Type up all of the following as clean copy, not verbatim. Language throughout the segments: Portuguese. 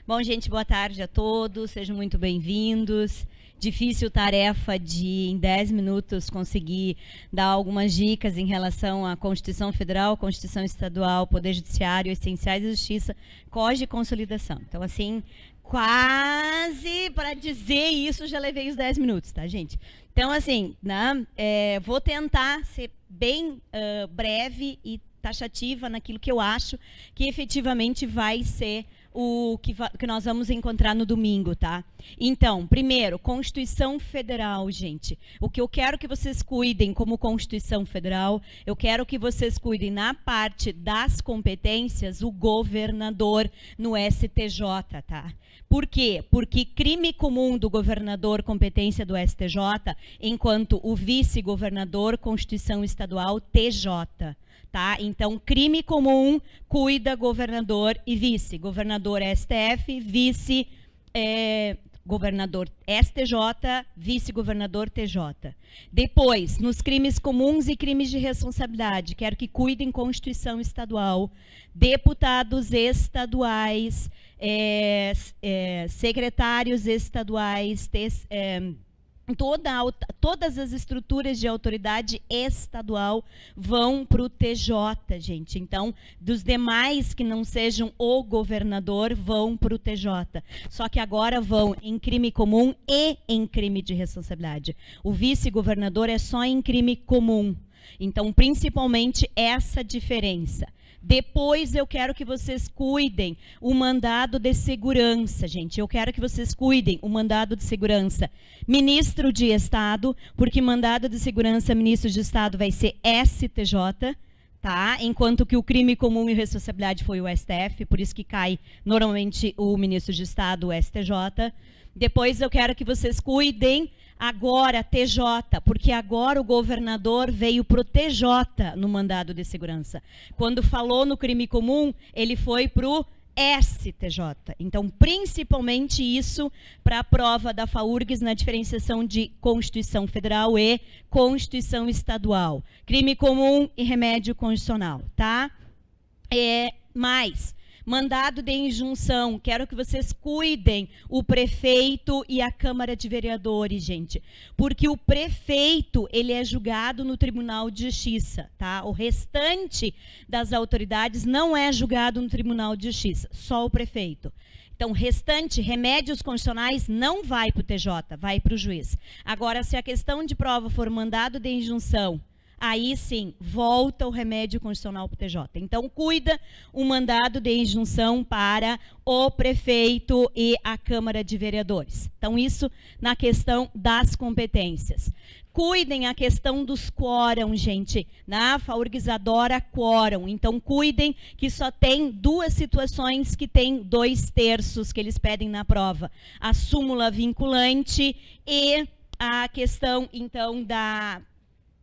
Bom, gente, boa tarde a todos, sejam muito bem-vindos. Difícil tarefa de, em 10 minutos, conseguir dar algumas dicas em relação à Constituição Federal, Constituição Estadual, Poder Judiciário, Essenciais da Justiça, Código de Consolidação. Então, assim, quase para dizer isso, já levei os 10 minutos, tá, gente? Então, assim, né, vou tentar ser bem breve e taxativa naquilo que eu acho que efetivamente vai ser o que nós vamos encontrar no domingo, tá? Então, primeiro, Constituição Federal, gente. O que eu quero que vocês cuidem como Constituição Federal, eu quero que vocês cuidem na parte das competências, o governador no STJ, tá? Por quê? Porque crime comum do governador, competência do STJ, enquanto o vice-governador, Constituição Estadual, TJ. Tá? Então, crime comum, cuida governador e vice. Governador STF, vice, governador STJ, vice-governador TJ. Depois, nos crimes comuns e crimes de responsabilidade, quero que cuidem Constituição Estadual, deputados estaduais, secretários estaduais, todas as estruturas de autoridade estadual vão para o TJ, gente. Então, dos demais que não sejam o governador, vão para o TJ. Só que agora vão em crime comum e em crime de responsabilidade. O vice-governador é só em crime comum. Então, principalmente essa diferença. Depois eu quero que vocês cuidem o mandado de segurança, gente. Eu quero que vocês cuidem o mandado de segurança. Ministro de Estado, porque mandado de segurança, ministro de Estado vai ser STJ, tá? Enquanto que o crime comum e responsabilidade foi o STF, por isso que cai normalmente o ministro de Estado, o STJ. Depois eu quero que vocês cuidem agora TJ, porque agora o governador veio para o TJ no mandado de segurança. Quando falou no crime comum, ele foi para o STJ. Então, principalmente isso para a prova da FAURGS na diferenciação de Constituição Federal e Constituição Estadual. Crime comum e remédio constitucional, tá? Mais. Mandado de injunção, quero que vocês cuidem o prefeito e a Câmara de Vereadores, gente. Porque o prefeito, ele é julgado no Tribunal de Justiça, tá? O restante das autoridades não é julgado no Tribunal de Justiça, só o prefeito. Então, restante, remédios constitucionais, não vai para o TJ, vai para o juiz. Agora, se a questão de prova for mandado de injunção, aí sim, volta o remédio constitucional para o TJ. Então, cuida o mandado de injunção para o prefeito e a Câmara de Vereadores. Então, isso na questão das competências. Cuidem a questão dos quórum, gente. Na FAURGS adora quórum. Então, cuidem que só tem duas situações que tem 2/3 que eles pedem na prova. A súmula vinculante e a questão, então,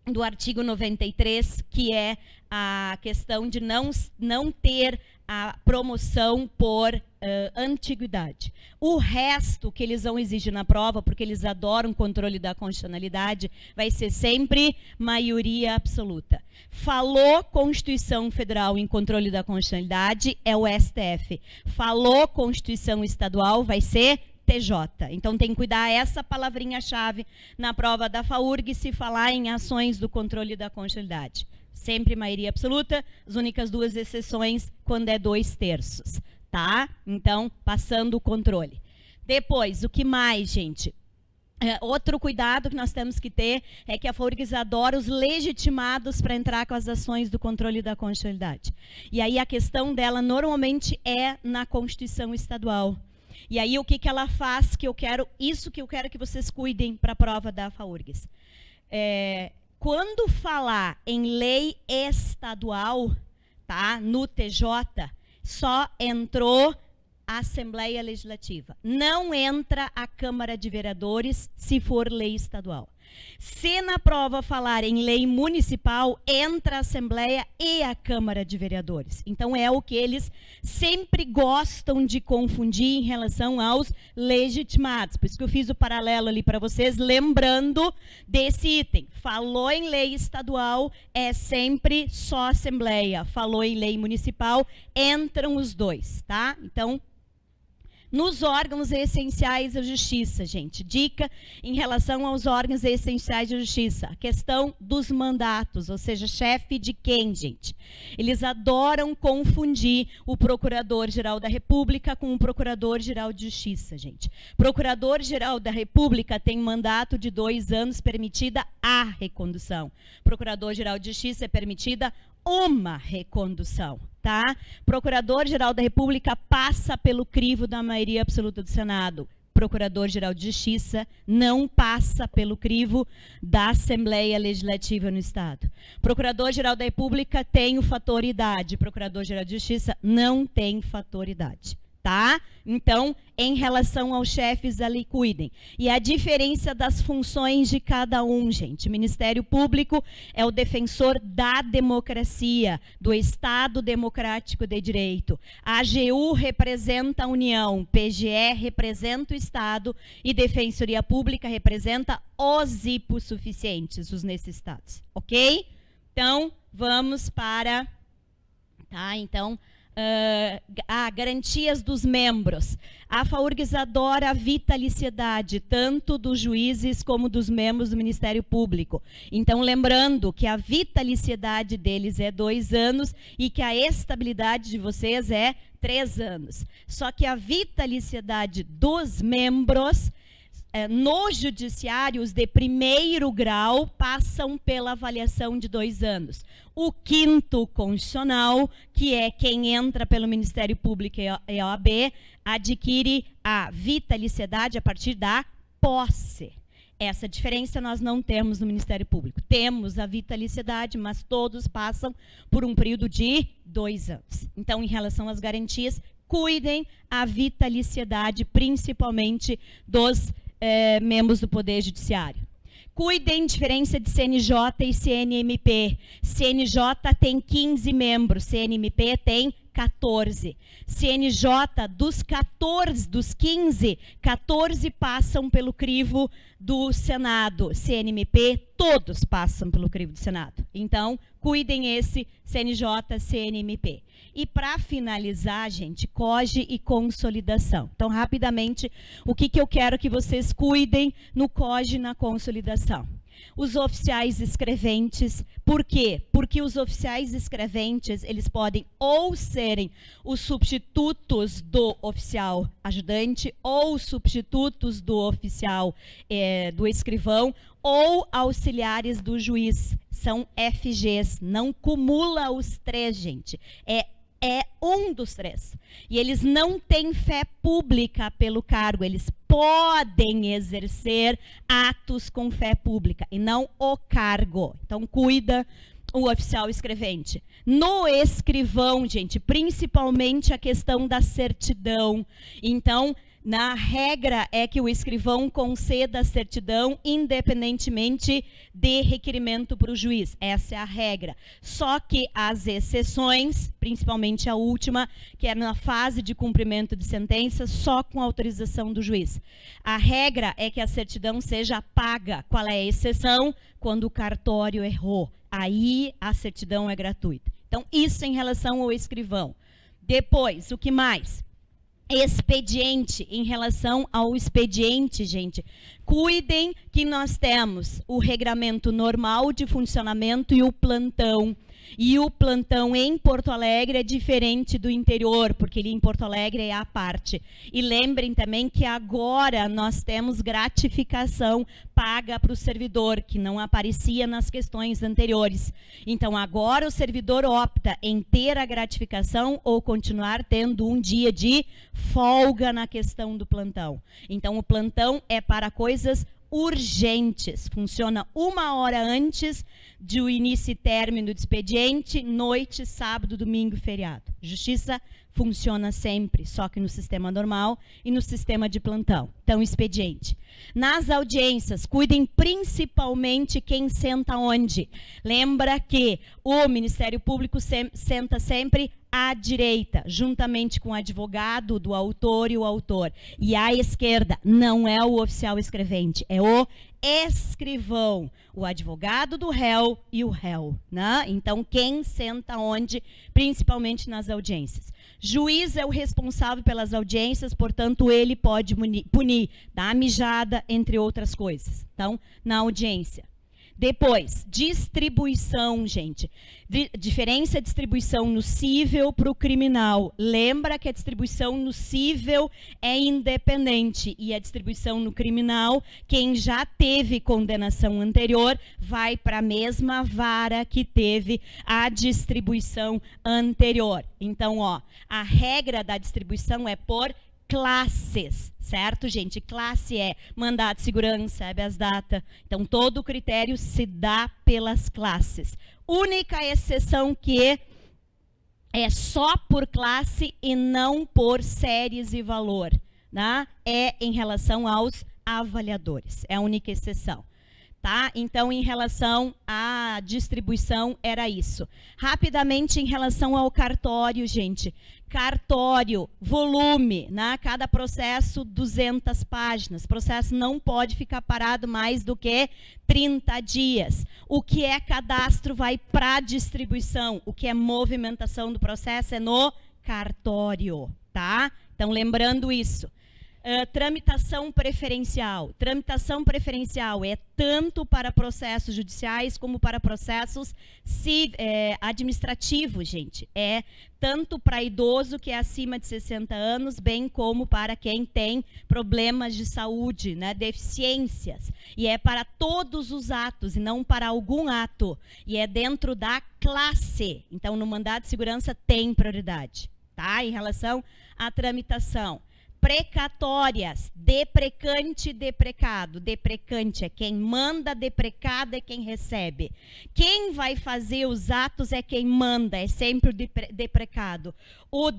do artigo 93, que é a questão de não ter a promoção por antiguidade. O resto que eles vão exigir na prova, porque eles adoram controle da constitucionalidade, vai ser sempre maioria absoluta. Falou Constituição Federal em controle da constitucionalidade, é o STF. Falou Constituição Estadual, vai ser TJ. Então, tem que cuidar essa palavrinha-chave na prova da FAURG se falar em ações do controle da constitucionalidade. Sempre maioria absoluta, as únicas duas exceções quando é 2/3, tá? Então, passando o controle. Depois, o que mais, gente? Outro cuidado que nós temos que ter é que a FAURGS adora os legitimados para entrar com as ações do controle da constitucionalidade. E aí a questão dela normalmente é na Constituição Estadual. E aí o que ela faz, isso que eu quero que vocês cuidem para a prova da FAURGS. Quando falar em lei estadual, tá, no TJ, só entrou a Assembleia Legislativa. Não entra a Câmara de Vereadores se for lei estadual. Se na prova falar em lei municipal, entra a Assembleia e a Câmara de Vereadores. Então, é o que eles sempre gostam de confundir em relação aos legitimados. Por isso que eu fiz o paralelo ali para vocês, lembrando desse item. Falou em lei estadual, é sempre só Assembleia. Falou em lei municipal, entram os dois, tá? Então, Nos órgãos essenciais da justiça, gente, dica em relação aos órgãos essenciais da justiça, a questão dos mandatos, ou seja, chefe de quem, gente? Eles adoram confundir o Procurador-Geral da República com o Procurador-Geral de Justiça, gente. Procurador-Geral da República tem mandato de 2 anos, permitida a recondução. Procurador-Geral de Justiça é permitida uma recondução, tá? Procurador-Geral da República passa pelo crivo da maioria absoluta do Senado. Procurador-Geral de Justiça não passa pelo crivo da Assembleia Legislativa no Estado. Procurador-Geral da República tem o fator idade. Procurador-Geral de Justiça não tem fator idade. Tá? Então, em relação aos chefes ali, cuidem. E a diferença das funções de cada um, gente. O Ministério Público é o defensor da democracia, do Estado democrático de direito. A AGU representa a União, PGE representa o Estado e Defensoria Pública representa os hipossuficientes, os necessitados. Ok? Então, vamos para... Tá? Então... garantias dos membros. A FAURGS adora a vitaliciedade, tanto dos juízes como dos membros do Ministério Público. Então, lembrando que a vitaliciedade deles é 2 anos e que a estabilidade de vocês é 3 anos. Só que a vitaliciedade dos membros... no judiciário, os de 1º grau passam pela avaliação de 2 anos. O 5º constitucional, que é quem entra pelo Ministério Público e a OAB, adquire a vitaliciedade a partir da posse. Essa diferença nós não temos no Ministério Público. Temos a vitaliciedade, mas todos passam por um período de 2 anos. Então, em relação às garantias, cuidem a vitaliciedade, principalmente dos membros do Poder Judiciário. Cuidem diferença de CNJ e CNMP. CNJ tem 15 membros, CNMP tem 14. CNJ, dos 15, 14 passam pelo crivo do Senado. CNMP, todos passam pelo crivo do Senado. Então, cuidem esse CNJ, CNMP. E para finalizar, gente, COGE e consolidação. Então, rapidamente, o que eu quero que vocês cuidem no COGE e na consolidação? Os oficiais escreventes. Por quê? Porque os oficiais escreventes, eles podem ou serem os substitutos do oficial ajudante, ou substitutos do oficial do escrivão, ou auxiliares do juiz. São FGs, não cumula os 3, gente. É um dos 3. E eles não têm fé pública pelo cargo, eles podem exercer atos com fé pública e não o cargo. Então, cuida o oficial escrevente. No escrivão, gente, principalmente a questão da certidão. Então, na regra é que o escrivão conceda a certidão independentemente de requerimento para o juiz. Essa é a regra. Só que as exceções, principalmente a última, que é na fase de cumprimento de sentença, só com autorização do juiz. A regra é que a certidão seja paga. Qual é a exceção? Quando o cartório errou. Aí a certidão é gratuita. Então, isso em relação ao escrivão. Depois, o que mais? Expediente, em relação ao expediente, gente, cuidem que nós temos o regramento normal de funcionamento e o plantão. E o plantão em Porto Alegre é diferente do interior, porque ele em Porto Alegre é à parte. E lembrem também que agora nós temos gratificação paga para o servidor, que não aparecia nas questões anteriores. Então, agora o servidor opta em ter a gratificação ou continuar tendo um dia de folga na questão do plantão. Então, o plantão é para coisas urgentes, funciona 1 hora antes do início e término do expediente, noite, sábado, domingo e feriado. Justiça funciona sempre, só que no sistema normal e no sistema de plantão. Então, expediente. Nas audiências, cuidem principalmente quem senta onde. Lembra que o Ministério Público senta sempre à direita, juntamente com o advogado do autor e o autor. E à esquerda não é o oficial escrevente, é o escrivão, o advogado do réu e o réu, né? Então, quem senta onde, principalmente nas audiências. Juiz é o responsável pelas audiências, portanto, ele pode punir, dar mijada, entre outras coisas. Então, na audiência. Depois, distribuição, gente. Diferença de distribuição no cível para o criminal. Lembra que a distribuição no cível é independente e a distribuição no criminal, quem já teve condenação anterior, vai para a mesma vara que teve a distribuição anterior. Então, ó, a regra da distribuição é por classes, certo, gente? Classe é mandado de segurança, habeas data. Então, todo o critério se dá pelas classes. Única exceção que é só por classe e não por séries e valor, né? É em relação aos avaliadores. É a única exceção. Tá? Então, em relação à distribuição, era isso. Rapidamente, em relação ao cartório, gente. Cartório, volume, né? Cada processo, 200 páginas. Processo não pode ficar parado mais do que 30 dias. O que é cadastro vai para distribuição. O que é movimentação do processo é no cartório, tá? Então, lembrando isso. Tramitação preferencial. Tramitação preferencial é tanto para processos judiciais como para processos administrativos, gente. É tanto para idoso que é acima de 60 anos, bem como para quem tem problemas de saúde, né, deficiências. E é para todos os atos e não para algum ato. E é dentro da classe. Então, no mandado de segurança tem prioridade, tá? Em relação à tramitação. Precatórias, deprecante e deprecado. Deprecante é quem manda, deprecado é quem recebe. Quem vai fazer os atos é quem manda, é sempre o deprecado. O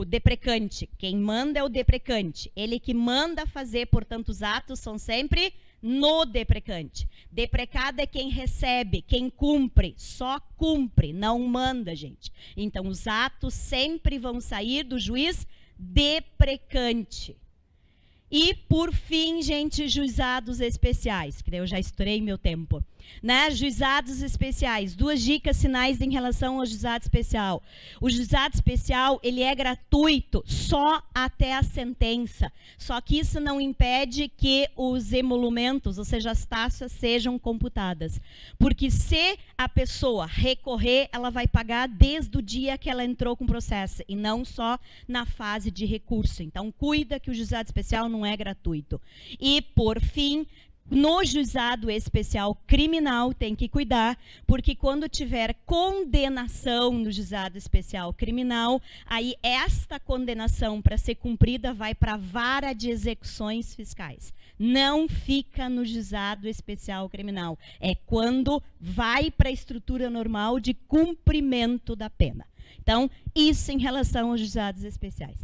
deprecante, quem manda é o deprecante. Ele que manda fazer, portanto, os atos são sempre no deprecante. Deprecado é quem recebe, quem cumpre, só cumpre, não manda, gente. Então, os atos sempre vão sair do juiz deprecante. E, por fim, gente, juizados especiais, que daí eu já estourei meu tempo. Né? Juizados especiais, 2 dicas, sinais em relação ao juizado especial. O juizado especial, ele é gratuito só até a sentença. Só que isso não impede que os emolumentos, ou seja, as taxas, sejam computadas. Porque se a pessoa recorrer, ela vai pagar desde o dia que ela entrou com o processo, e não só na fase de recurso. Então, cuida que o juizado especial não é gratuito. E, por fim, no juizado especial criminal, tem que cuidar, porque quando tiver condenação no juizado especial criminal, aí esta condenação, para ser cumprida, vai para a vara de execuções fiscais. Não fica no juizado especial criminal. É quando vai para a estrutura normal de cumprimento da pena. Então, isso em relação aos juizados especiais.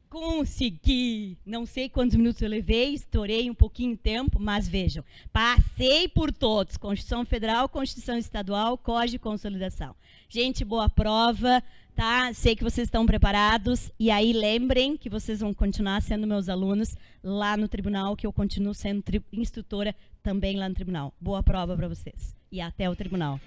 Consegui! Não sei quantos minutos eu levei, estourei um pouquinho de tempo, mas vejam, passei por todos, Constituição Federal, Constituição Estadual, Código de Consolidação. Gente, boa prova, tá? Sei que vocês estão preparados, e aí lembrem que vocês vão continuar sendo meus alunos lá no tribunal, que eu continuo sendo instrutora também lá no tribunal. Boa prova para vocês, e até o tribunal.